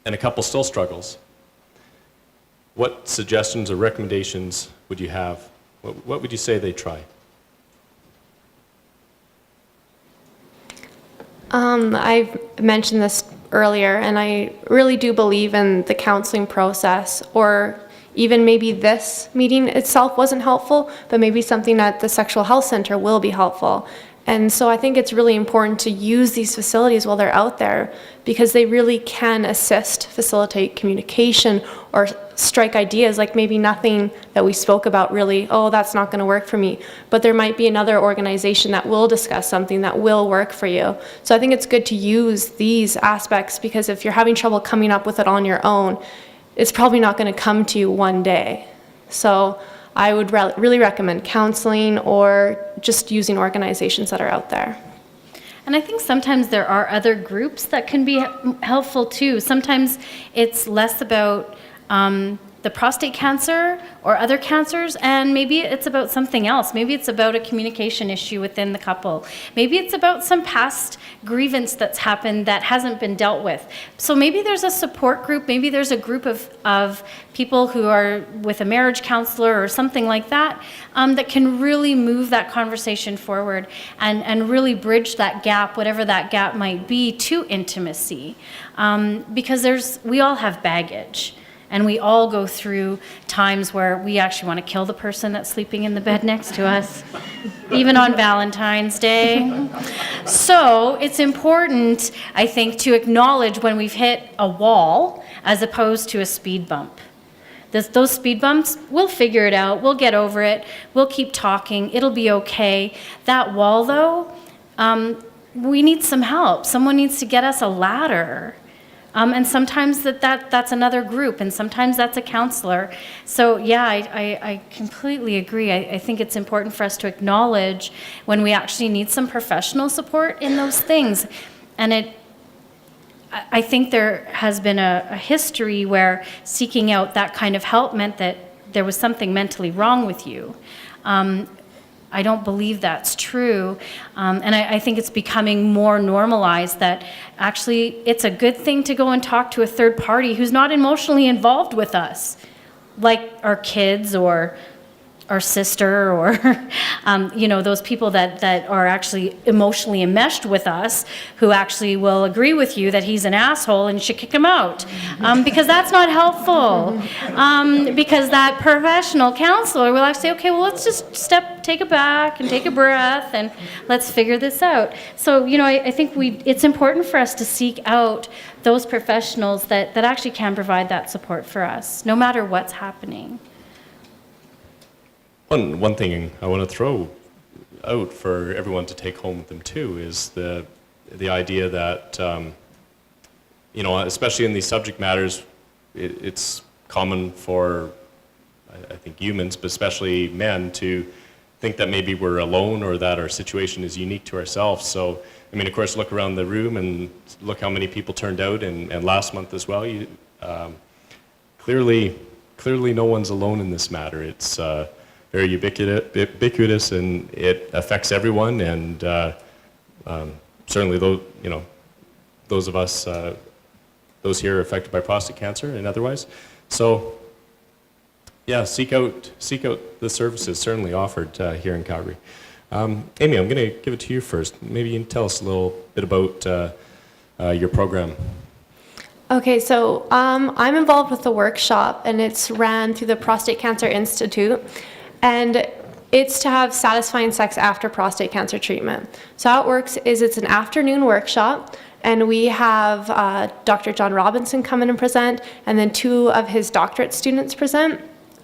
and a couple still struggles, what suggestions or recommendations would you have? What would you say they try? I've mentioned this earlier, and I really do believe in the counseling process, or even maybe this meeting itself wasn't helpful, but maybe something at the sexual health center will be helpful. And so I think it's really important to use these facilities while they're out there, because they really can assist, facilitate communication, or strike ideas, like maybe nothing that we spoke about really, oh, that's not going to work for me. But there might be another organization that will discuss something that will work for you. So I think it's good to use these aspects, because if you're having trouble coming up with it on your own, it's probably not going to come to you one day. So I would really recommend counseling or just using organizations that are out there. And I think sometimes there are other groups that can be helpful too. Sometimes it's less about the prostate cancer or other cancers, and maybe it's about something else. Maybe it's about a communication issue within the couple. Maybe it's about some past grievance that's happened that hasn't been dealt with. So maybe there's a support group, maybe there's a group of people who are with a marriage counselor or something like that, that can really move that conversation forward and really bridge that gap, whatever that gap might be, to intimacy. Because we all have baggage. And we all go through times where we actually want to kill the person that's sleeping in the bed next to us, even on Valentine's Day. So it's important, I think, to acknowledge when we've hit a wall as opposed to a speed bump. Those speed bumps, we'll figure it out, we'll get over it, we'll keep talking, it'll be okay. That wall, though, we need some help. Someone needs to get us a ladder. And sometimes that's another group, and sometimes that's a counselor. So yeah, I completely agree. I think it's important for us to acknowledge when we actually need some professional support in those things. And I think there has been a history where seeking out that kind of help meant that there was something mentally wrong with you. I don't believe that's true. And I think it's becoming more normalized that actually it's a good thing to go and talk to a third party who's not emotionally involved with us, like our kids or our sister or those people that are actually emotionally enmeshed with us, who actually will agree with you that he's an asshole and you should kick him out, because that's not helpful. Because that professional counselor will actually say, okay, well, let's just take it back and take a breath and let's figure this out. So I think it's important for us to seek out those professionals that actually can provide that support for us, no matter what's happening. One thing I want to throw out for everyone to take home with them too is the idea that, especially in these subject matters, it's common for, I think, humans, but especially men, to think that maybe we're alone or that our situation is unique to ourselves. So, of course, look around the room and look how many people turned out, and last month as well. Clearly no one's alone in this matter. It's very ubiquitous, and it affects everyone, and certainly those of us, those here affected by prostate cancer and otherwise. So, yeah, seek out the services certainly offered here in Calgary. Amy, I'm going to give it to you first. Maybe you can tell us a little bit about your program. Okay, so I'm involved with the workshop, and it's ran through the Prostate Cancer Institute. And it's to have satisfying sex after prostate cancer treatment. So how it works is it's an afternoon workshop, and we have Dr. John Robinson come in and present, and then 2 of his doctorate students present,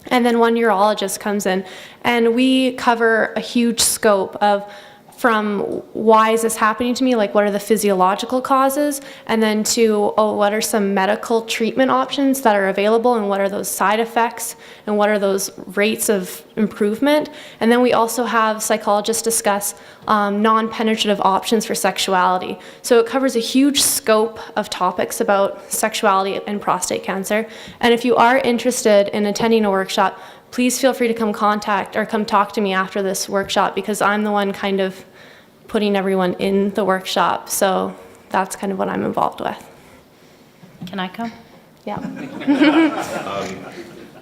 and then 1 urologist comes in. And we cover a huge scope of from why is this happening to me, like what are the physiological causes, and then to what are some medical treatment options that are available, and what are those side effects, and what are those rates of improvement. And then we also have psychologists discuss non-penetrative options for sexuality. So it covers a huge scope of topics about sexuality and prostate cancer. And if you are interested in attending a workshop, please feel free to come talk to me after this workshop, because I'm the one kind of putting everyone in the workshop. So that's kind of what I'm involved with. Can I come? Yeah.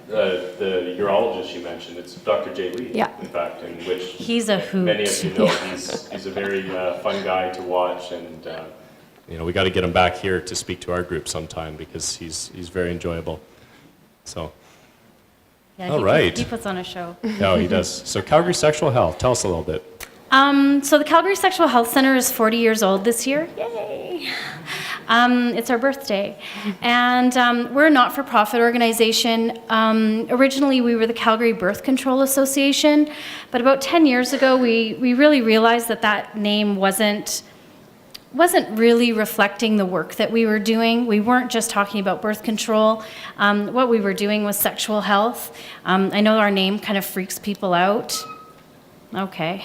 The urologist you mentioned, it's Dr. Jay Lee, yeah. In fact, in which he's a hoot. Many of you know. He's a very fun guy to watch, and we got to get him back here to speak to our group sometime, because he's very enjoyable. So. Yeah, all right. He puts on a show. No, he does. So Calgary Sexual Health, tell us a little bit. So the Calgary Sexual Health Center is 40 years old this year. Yay! It's our birthday. And we're a not-for-profit organization. Originally, we were the Calgary Birth Control Association, but about 10 years ago, we really realized that name wasn't really reflecting the work that we were doing. We weren't just talking about birth control. What we were doing was sexual health. I know our name kind of freaks people out. Okay.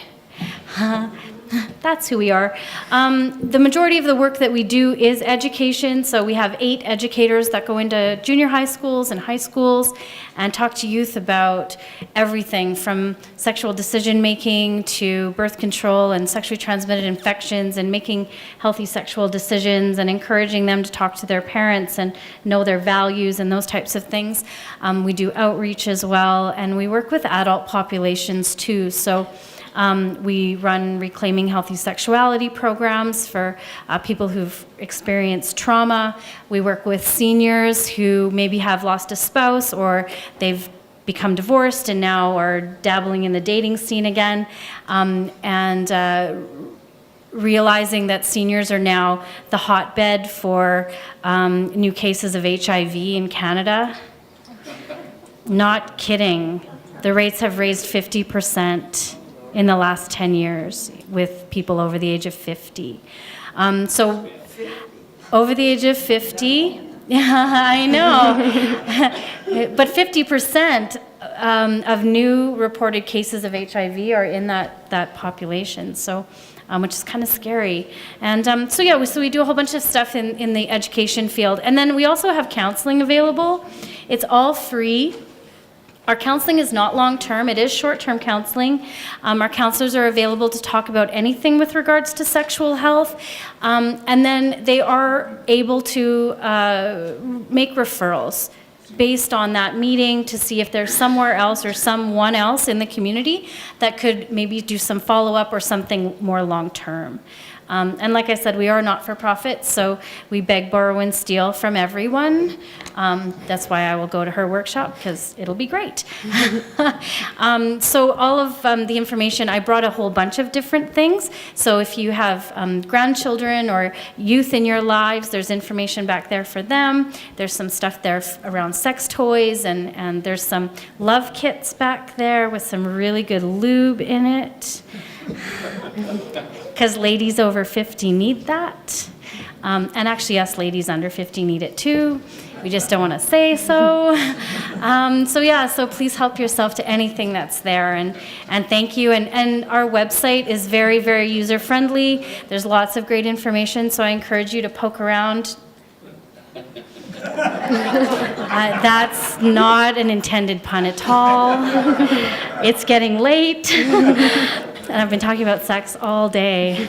That's who we are. The majority of the work that we do is education. So we have 8 educators that go into junior high schools and high schools and talk to youth about everything from sexual decision making to birth control and sexually transmitted infections and making healthy sexual decisions and encouraging them to talk to their parents and know their values and those types of things. We do outreach as well, and we work with adult populations too. So we run Reclaiming Healthy Sexuality programs for people who've experienced trauma. We work with seniors who maybe have lost a spouse or they've become divorced and now are dabbling in the dating scene again. Realizing that seniors are now the hotbed for new cases of HIV in Canada. Not kidding. The rates have raised 50% in the last 10 years with people over the age of 50. So over the age of 50, I know, but 50% of new reported cases of HIV are in that population, so which is kind of scary. And so we do a whole bunch of stuff in the education field. And then we also have counseling available. It's all free. Our counseling is not long-term, it is short-term counseling. Our counselors are available to talk about anything with regards to sexual health. And then they are able to make referrals based on that meeting to see if there's somewhere else or someone else in the community that could maybe do some follow-up or something more long-term. And like I said, we are not-for-profit, so we beg, borrow, and steal from everyone. That's why I will go to her workshop, because it'll be great. So all of the information, I brought a whole bunch of different things. So if you have grandchildren or youth in your lives, there's information back there for them. There's some stuff there around sex toys, and there's some love kits back there with some really good lube in it. Because ladies over 50 need that. And actually us ladies under 50 need it too. We just don't want to say so. So please help yourself to anything that's there. And thank you. And our website is very, very user-friendly. There's lots of great information, so I encourage you to poke around. That's not an intended pun at all. It's getting late. And I've been talking about sex all day.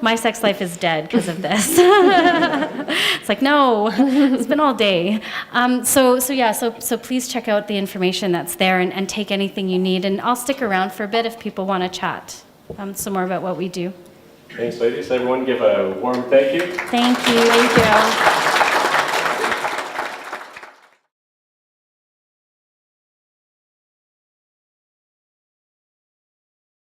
My sex life is dead because of this. It's like, no, it's been all day. So please check out the information that's there and take anything you need. And I'll stick around for a bit if people want to chat some more about what we do. Thanks, ladies. Everyone give a warm thank you. Thank you. Thank you.